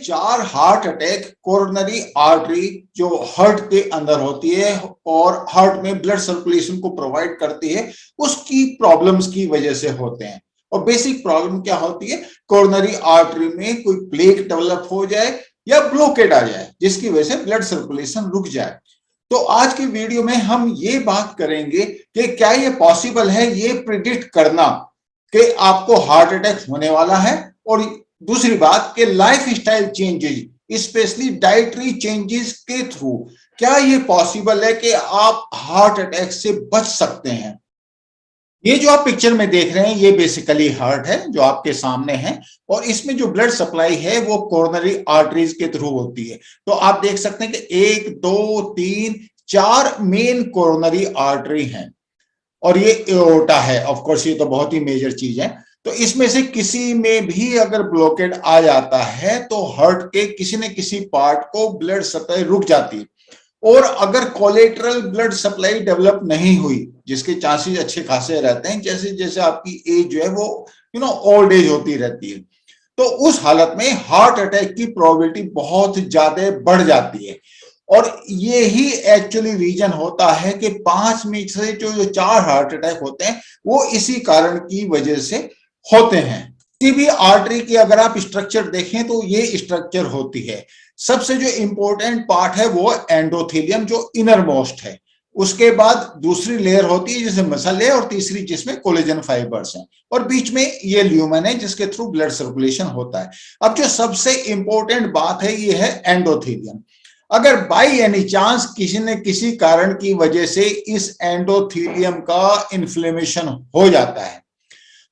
चार heart attack coronary artery जो heart के अंदर होती है और हार्ट में ब्लड सर्कुलेशन को प्रोवाइड करती है, उसकी प्रॉब्लम्स की वजह से होते हैं। और बेसिक प्रॉब्लम क्या होती है, कोरोनरी आर्टरी में कोई प्लेक डेवलप हो जाए या ब्लॉकेड आ जाए जिसकी वजह से ब्लड सर्कुलेशन रुक जाए। तो आज की वीडियो में हम ये बात करेंगे कि क्या ये पॉसिबल है ये प्रिडिक्ट करना कि आपको हार्ट अटैक होने वाला है, और दूसरी बात कि life style changes specially dietary changes के थ्रू क्या ये पॉसिबल है कि आप हार्ट अटैक से बच सकते हैं। ये जो आप पिक्चर में देख रहे हैं ये बेसिकली हार्ट है जो आपके सामने है, और इसमें जो ब्लड सप्लाई है वो कोरोनरी आर्टरीज के थ्रू होती है। तो आप देख सकते हैं कि 1 2 3 4 मेन कोरोनरी आर्टरी हैं और ये एओर्टा है। ऑफ कोर्स ये तो बहुत ही मेजर चीज है। तो इसमें से किसी में भी अगर ब्लॉकेड आ जाता है तो हार्ट के किसी न किसी पार्ट को ब्लड सप्लाई रुक जाती है, और अगर कोलेटरल ब्लड सप्लाई डेवलप नहीं हुई जिसके चांसेस अच्छे खासे रहते हैं, जैसे जैसे आपकी एज जो है वो ओल्ड एज होती रहती है, तो उस हालत में हार्ट अटैक की प्रोबेबिलिटी बहुत ज्यादा बढ़ जाती है। और ये ही एक्चुअली रीजन होता है कि 5 में से जो 4 हार्ट अटैक होते हैं वो इसी कारण की वजह से होते हैं। किसी भी आर्टरी की अगर आप स्ट्रक्चर देखें तो ये स्ट्रक्चर होती है। सबसे जो इंपॉर्टेंट पार्ट है वो एंडोथेलियम जो इनर मोस्ट है, उसके बाद दूसरी लेयर होती है जिसमें मसल है, और तीसरी जिसमें कोलेजन फाइबर्स हैं, और बीच में ये ल्यूमेन है जिसके थ्रू ब्लड सर्कुलेशन होता है। अब जो सबसे इंपॉर्टेंट बात है ये है एंडोथेलियम। अगर बाई एनी चांस किसी न किसी कारण की वजह से इस एंडोथेलियम का इन्फ्लेमेशन हो जाता है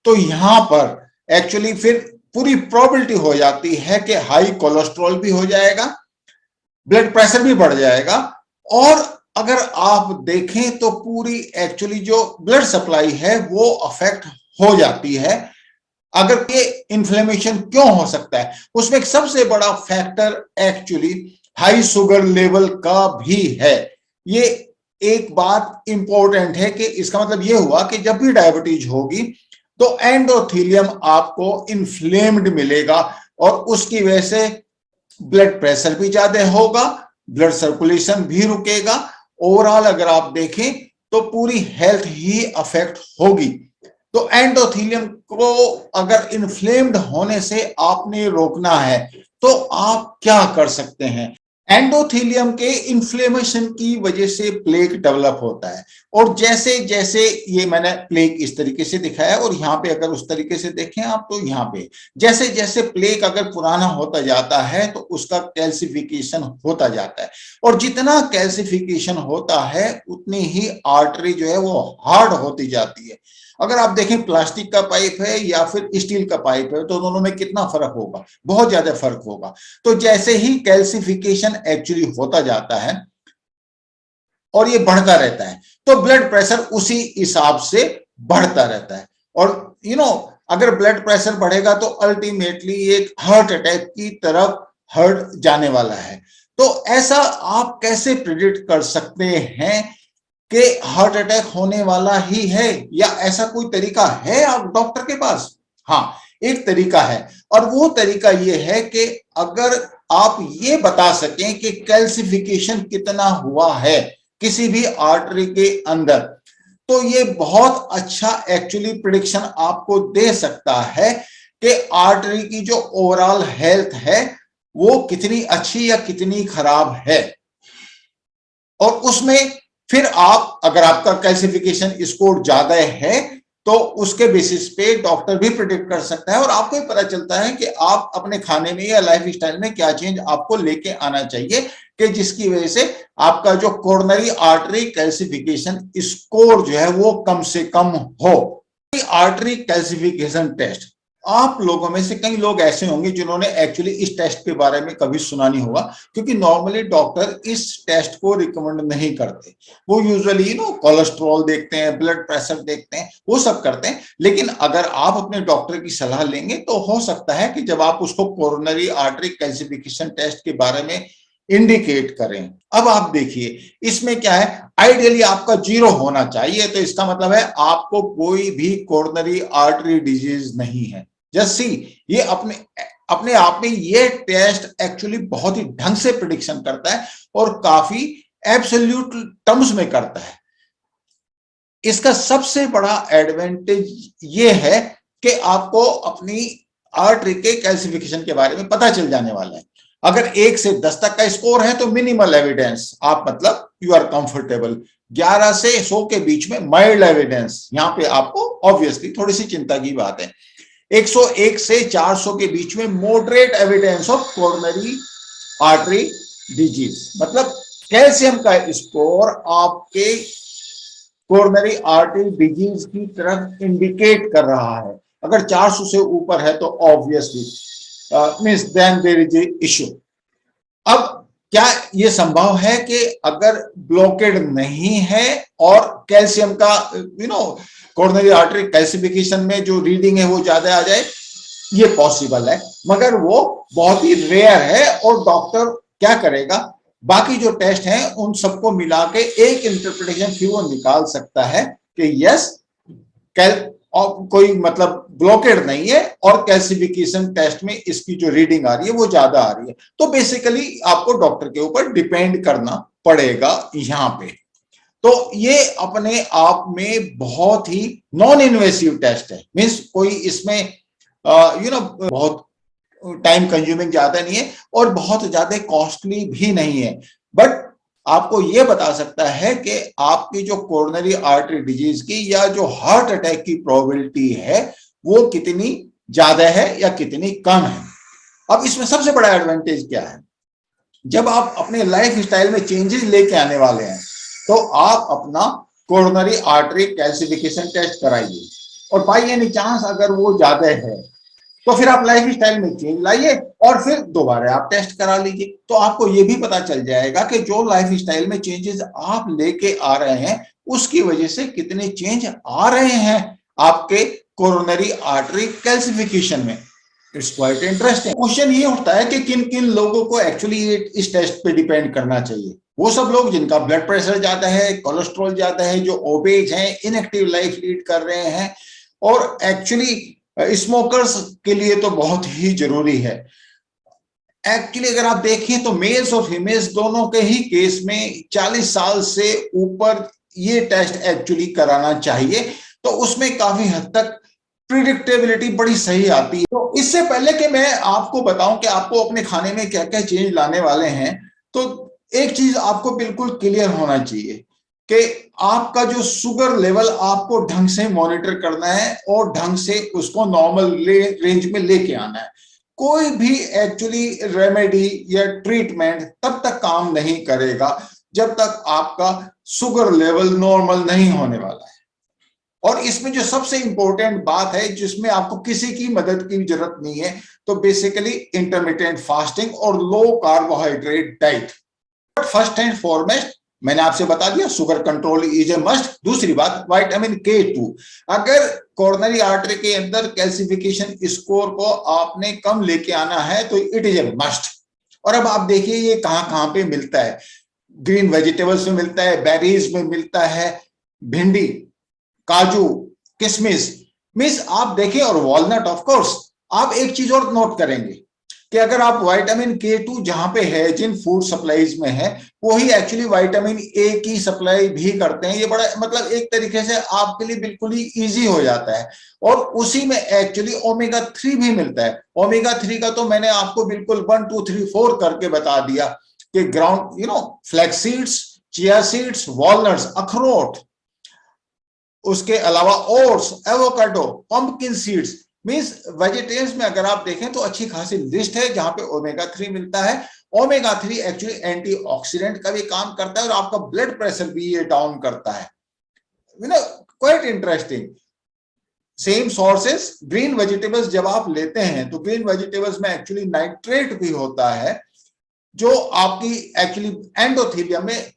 तो यहां पर एक्चुअली फिर पूरी प्रोबेबिलिटी हो जाती है कि हाई कोलेस्ट्रॉल भी हो जाएगा, ब्लड प्रेशर भी बढ़ जाएगा, और अगर आप देखें तो पूरी एक्चुअली जो ब्लड सप्लाई है वो अफेक्ट हो जाती है। अगर ये इन्फ्लेमेशन क्यों हो सकता है, उसमें एक सबसे बड़ा factor actually high sugar level का भी है। ये एक बात इंपॉर्टेंट है कि इसका मतलब ये हुआ कि जब भी डायबिटीज होगी तो एंडोथेलियम आपको इन्फ्लेम्ड मिलेगा, और उसकी वजह से ब्लड प्रेशर भी ज्यादा होगा, ब्लड सर्कुलेशन भी रुकेगा, ओवरऑल अगर आप देखें तो पूरी हेल्थ ही अफेक्ट होगी। तो एंडोथेलियम को अगर इन्फ्लेम्ड होने से आपने रोकना है तो आप क्या कर सकते हैं। एंडोथेलियम के इन्फ्लेमेशन की वजह से प्लेक डेवलप होता है, और जैसे जैसे ये मैंने प्लेक इस तरीके से दिखाया, और यहाँ पे अगर उस तरीके से देखें आप तो यहाँ पे जैसे जैसे प्लेक अगर पुराना होता जाता है तो उसका कैल्सिफिकेशन होता जाता है, और जितना कैल्सिफिकेशन होता है उतनी ही आर्टरी जो है वो हार्ड होती जाती है। अगर आप देखें प्लास्टिक का पाइप है या फिर स्टील का पाइप है तो दोनों में कितना फर्क होगा, बहुत ज्यादा फर्क होगा। तो जैसे ही कैल्सिफिकेशन एक्चुअली होता जाता है और ये बढ़ता रहता है तो ब्लड प्रेशर उसी हिसाब से बढ़ता रहता है, और अगर ब्लड प्रेशर बढ़ेगा तो अल्टीमेटली एक हार्ट अटैक की तरफ हर्ट जाने वाला है। तो ऐसा आप कैसे प्रिडिक्ट कर सकते हैं कि हार्ट अटैक होने वाला ही है, या ऐसा कोई तरीका है आप डॉक्टर के पास? हाँ, एक तरीका है, और वो तरीका ये है कि अगर आप ये बता सकें कि कैल्सिफिकेशन कितना हुआ है किसी भी आर्टरी के अंदर, तो ये बहुत अच्छा एक्चुअली प्रिडिक्शन आपको दे सकता है कि आर्टरी की जो ओवरऑल हेल्थ है वो कितनी अच्छी या कितनी खराब है। और उसमें फिर आप अगर आपका कैल्सिफिकेशन स्कोर ज्यादा है तो उसके बेसिस पे डॉक्टर भी प्रिडिक्ट कर सकता है, और आपको ही पता चलता है कि आप अपने खाने में या लाइफ स्टाइल में क्या चेंज आपको लेके आना चाहिए कि जिसकी वजह से आपका जो कोरोनरी आर्टरी कैल्सिफिकेशन स्कोर जो है वो कम से कम हो। आर्टरी कैल्सिफिकेशन टेस्ट, आप लोगों में से कई लोग ऐसे होंगे जिन्होंने एक्चुअली इस टेस्ट के बारे में कभी सुना नहीं होगा, क्योंकि नॉर्मली डॉक्टर इस टेस्ट को रिकमेंड नहीं करते। वो यूजुअली कोलेस्ट्रॉल देखते हैं, ब्लड प्रेशर देखते हैं, वो सब करते हैं। लेकिन अगर आप अपने डॉक्टर की सलाह लेंगे तो हो सकता है कि जब आप उसको कोरोनरी आर्टरी कैल्सिफिकेशन टेस्ट के बारे में इंडिकेट करें। अब आप देखिए इसमें क्या है, आइडियली आपका 0 होना चाहिए, तो इसका मतलब है आपको कोई भी कोरोनरी आर्टरी डिजीज नहीं है। जस्ट सी, ये अपने अपने आप में ये टेस्ट एक्चुअली बहुत ही ढंग से प्रिडिक्शन करता है और काफी एब्सोल्यूट टर्म्स में करता है। इसका सबसे बड़ा एडवांटेज ये है कि आपको अपनी आर्टरी के कैल्सिफिकेशन के बारे में पता चल जाने वाला है। अगर 1 से 10 तक का स्कोर है तो मिनिमल एविडेंस, आप मतलब यू आर कंफर्टेबल। 11 से 100 के बीच में माइल्ड एविडेंस, यहां पे आपको ऑब्वियसली थोड़ी सी चिंता की बात है। 101 से 400 के बीच में moderate evidence of coronary artery disease, मतलब कैल्शियम का स्कोर आपके कोरोनरी आर्टरी डिजीज की तरफ इंडिकेट कर रहा है। अगर 400 से ऊपर है तो obviously means then there is a issue. अब क्या यह संभव है कि अगर ब्लॉकेड नहीं है और कैल्शियम का कोरोनरी आर्टरी कैल्सिफिकेशन में जो रीडिंग है वो ज्यादा आ जाए? ये पॉसिबल है, मगर वो बहुत ही रेयर है। और डॉक्टर क्या करेगा, बाकी जो टेस्ट हैं उन सबको मिला के एक इंटरप्रिटेशन फिर वो निकाल सकता है कि यस कोई मतलब ब्लॉकेड नहीं है और कैल्सिफिकेशन टेस्ट में इसकी जो रीडिंग आ रही है वो ज्यादा आ रही है। तो बेसिकली आपको डॉक्टर के ऊपर डिपेंड करना पड़ेगा यहां पे। तो ये अपने आप में बहुत ही नॉन इन्वेसिव टेस्ट है, मीन्स कोई इसमें बहुत टाइम कंज्यूमिंग ज्यादा नहीं है और बहुत ज्यादा कॉस्टली भी नहीं है, बट आपको यह बता सकता है कि आपकी जो कोरोनरी आर्टरी डिजीज की या जो हार्ट अटैक की प्रोबेबिलिटी है वो कितनी ज्यादा है या कितनी कम है। अब इसमें सबसे बड़ा एडवांटेज क्या है, जब आप अपने लाइफ स्टाइल में चेंजेस लेके आने वाले हैं तो आप अपना कोरोनरी आर्टरी कैल्सिफिकेशन टेस्ट कराइए और बाई एनी चांस अगर वो ज्यादा है तो फिर आप लाइफ स्टाइल में चेंज लाइए और फिर दोबारा आप टेस्ट करा लीजिए। तो आपको ये भी पता चल जाएगा कि जो लाइफ स्टाइल में चेंजेस आप लेके आ रहे हैं उसकी वजह से कितने चेंज आ रहे हैं आपके कोरोनरी आर्टरी कैल्सिफिकेशन में। It's quite interesting. क्वेश्चन ये उठता है कि किन किन लोगों को एक्चुअली इस टेस्ट पे डिपेंड करना चाहिए। वो सब लोग जिनका ब्लड प्रेशर ज्यादा है, कोलेस्ट्रॉल ज्यादा है, जो ओबेज हैं, इनएक्टिव लाइफ लीड कर रहे हैं, और एक्चुअली स्मोकर्स के लिए तो बहुत ही जरूरी है। एक्चुअली अगर आप देखें तो मेल्स और फीमेल्स दोनों के ही केस में 40 साल से ऊपर ये टेस्ट एक्चुअली कराना चाहिए, तो उसमें काफी हद तक प्रिडिक्टेबिलिटी बड़ी सही आती है। तो इससे पहले कि मैं आपको बताऊं कि आपको अपने खाने में क्या क्या चेंज लाने वाले हैं, तो एक चीज आपको बिल्कुल क्लियर होना चाहिए कि आपका जो शुगर लेवल आपको ढंग से मॉनिटर करना है और ढंग से उसको नॉर्मल रेंज में लेके आना है। कोई भी एक्चुअली रेमेडी या ट्रीटमेंट तब तक काम नहीं करेगा जब तक आपका शुगर लेवल नॉर्मल नहीं होने वाला है। और इसमें जो सबसे इंपॉर्टेंट बात है जिसमें आपको किसी की मदद की जरूरत नहीं है, तो बेसिकली इंटरमिटेंट फास्टिंग और लो carbohydrate diet. First and foremost मैंने आपसे बता दिया, sugar control is a must. दूसरी बात, विटामिन K2। अगर कोरोनरी आर्टरी के अंदर कैल्सिफिकेशन स्कोर को आपने कम लेके आना है तो इट इज ए मस्ट। और अब आप देखिए ये कहां कहां पे मिलता है। ग्रीन वेजिटेबल्स में मिलता है, बेरीज में मिलता है, भिंडी, काजू, किशमिश, मीन्स आप देखें, और वॉलनट ऑफ कोर्स। आप एक चीज और नोट करेंगे कि अगर आप विटामिन K2 जहां पे है, जिन फूड सप्लाईज में है, वही एक्चुअली विटामिन A की सप्लाई भी करते हैं। ये बड़ा मतलब एक तरीके से आपके लिए बिल्कुल ही इजी हो जाता है। और उसी में एक्चुअली ओमेगा 3 भी मिलता है। ओमेगा 3 का तो मैंने आपको बिल्कुल 1 2 3 4 करके बता दिया कि ground flax seeds, chia seeds, walnuts, अखरोट, उसके अलावा oats, avocado, pumpkin seeds, means vegetables में अगर आप देखें तो अच्छी खासी लिस्ट है जहां पे ओमेगा 3 मिलता है। ओमेगा 3 एक्चुअली एंटीऑक्सीडेंट का भी काम करता है और आपका ब्लड प्रेशर भी ये डाउन करता है। Quite interesting. Same sources, green vegetables जब आप लेते हैं तो ग्रीन वेजिटेबल्स में एक्चुअली नाइट्रेट भी होता है जो आपकी एक्चुअली एंडोथेलियम में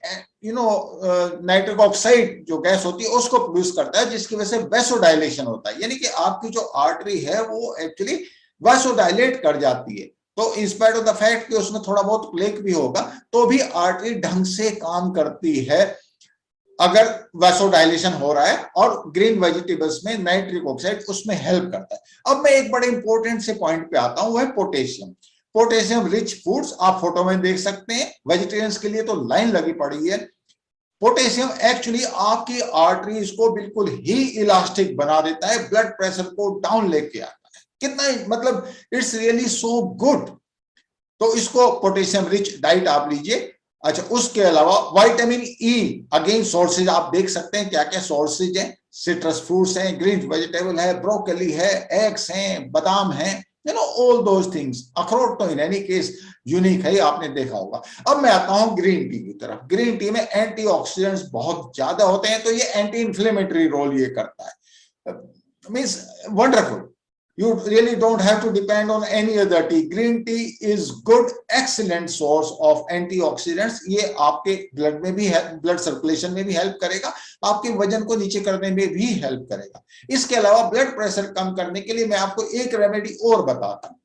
नाइट्रिक ऑक्साइड जो गैस होती है उसको प्रोड्यूस करता है, जिसकी वजह से वैसोडाइलेशन होता है। यानी कि आपकी जो आर्टरी है वो एक्चुअली वैसोडाइलेट कर जाती है। तो इंस्पाइट ऑफ द फैक्ट कि उसमें थोड़ा बहुत प्लेक भी होगा तो भी आर्टरी ढंग से काम करती है। अगर वैसोडाइलेशन हो रहा है, और ग्रीन वेजिटेबल्स में नाइट्रिक ऑक्साइड उसमें हेल्प करता है। अब मैं एक बड़े इंपॉर्टेंट से पॉइंट पे आता हूं, वो है पोटेशियम। पोटेशियम रिच फूड्स आप फोटो में देख सकते हैं, वेजिटेरियंस के लिए तो लाइन लगी पड़ी है। पोटेशियम एक्चुअली आपकी आर्टरीज को बिल्कुल ही इलास्टिक बना देता है, ब्लड प्रेशर को डाउन लेके आता है। कितना मतलब इट्स रियली सो गुड। तो इसको पोटेशियम रिच डाइट आप लीजिए। अच्छा, उसके अलावा विटामिन ई, अगेन सोर्सेज आप देख सकते हैं क्या क्या सोर्सेज हैं। सिट्रस फ्रूट्स हैं, ग्रीन वेजिटेबल है, ब्रोकली है, एग्स हैं, बादाम है, ऑल दोज थिंग्स। अखरोट तो इन एनी केस यूनिक है, आपने देखा होगा। अब मैं आता हूं ग्रीन टी की तरफ। ग्रीन टी में एंटीऑक्सीडेंट्स बहुत ज्यादा होते हैं, तो ये एंटी इंफ्लेमेटरी रोल ये करता है। Means wonderful, you really don't have to depend on any other tea. Green tea is good, excellent source of antioxidants. ये आपके ब्लड में भी ब्लड सर्कुलेशन में भी हेल्प करेगा, आपके वजन को नीचे करने में भी हेल्प करेगा। इसके अलावा ब्लड प्रेशर कम करने के लिए मैं आपको एक रेमेडी और बताता हूँ,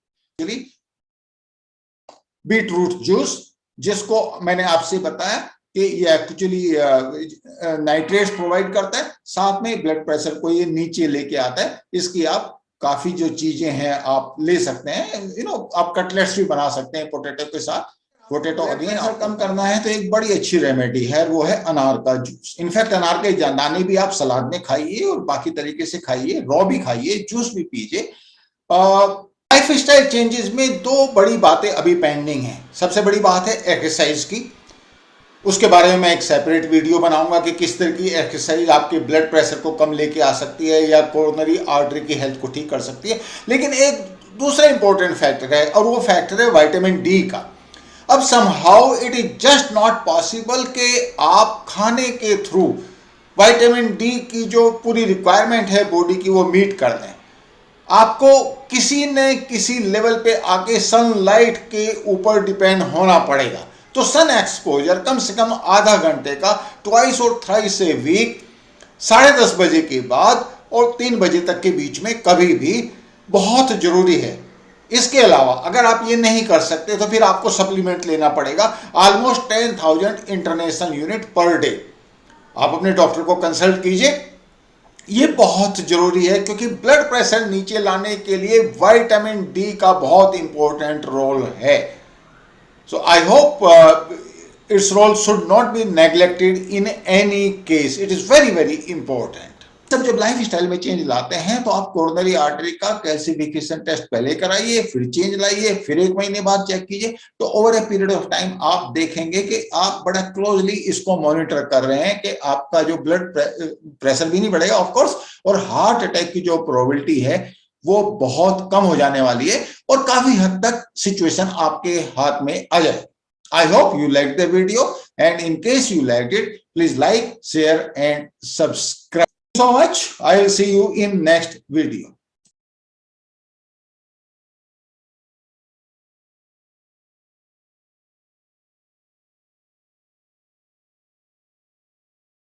बीट रूट जूस, जिसको मैंने आपसे बताया कि ये एक्चुअली नाइट्रेट्स प्रोवाइड करता है, साथ में ब्लड प्रेशर को ये नीचे लेके आता है। इसकी आप काफी जो चीजें हैं आप ले सकते हैं, आप कटलेट्स भी बना सकते हैं पोटैटो के साथ। पोटैटो अगेन कम करना है तो एक बड़ी अच्छी रेमेडी है, वो है अनार का जूस। इनफैक्ट अनार के दाने भी आप सलाद में खाइए और बाकी तरीके से खाइए, रॉ भी खाइए, जूस भी पीजिए। लाइफ स्टाइल चेंजेस में दो बड़ी बातें अभी पेंडिंग हैं। सबसे बड़ी बात है एक्सरसाइज की, उसके बारे में मैं एक सेपरेट वीडियो बनाऊंगा कि किस तरह की एक्सरसाइज आपके ब्लड प्रेशर को कम लेके आ सकती है या कोरोनरी आर्टरी की हेल्थ को ठीक कर सकती है। लेकिन एक दूसरा इंपॉर्टेंट फैक्टर है, और वो फैक्टर है विटामिन डी का। अब somehow it is just not possible कि आप खाने के थ्रू विटामिन डी की जो पूरी रिक्वायरमेंट है बॉडी की वो मीट कर दें। आपको किसी न किसी लेवल पे आके सनलाइट के ऊपर डिपेंड होना पड़ेगा। तो सन एक्सपोजर कम से कम आधा घंटे का ट्वाइस और थ्राइस ए वीक, 10:30 बजे के बाद और 3 बजे तक के बीच में कभी भी बहुत जरूरी है। इसके अलावा अगर आप ये नहीं कर सकते तो फिर आपको सप्लीमेंट लेना पड़ेगा, almost 10,000 international unit per day. आप अपने डॉक्टर को कंसल्ट कीजिए, ये बहुत जरूरी है, क्योंकि ब्लड प्रेशर नीचे लाने के लिए विटामिन डी का बहुत इंपॉर्टेंट रोल है। So I hope its role should not be neglected in any case. It is very, very important. सब जब लाइफ स्टाइल में चेंज लाते हैं तो आप कोरोनरी आर्टरी का कैल्सिफिकेशन टेस्ट पहले कराइए, फिर चेंज लाइए, फिर 1 महीने बाद चेक कीजिए। तो over a period of time आप देखेंगे कि आप बड़ा क्लोजली इसको मॉनिटर कर रहे हैं कि आपका जो ब्लड प्रेशर भी नहीं बढ़ेगा ऑफ कोर्स, और हार्ट अटैक की जो प्रोबेबिलिटी है वो बहुत कम हो जाने वाली है, और काफी हद तक सिचुएशन आपके हाथ में आ जाए। I hope you like the video, and in case you like it, please like, share and subscribe so much. I will see you in next video.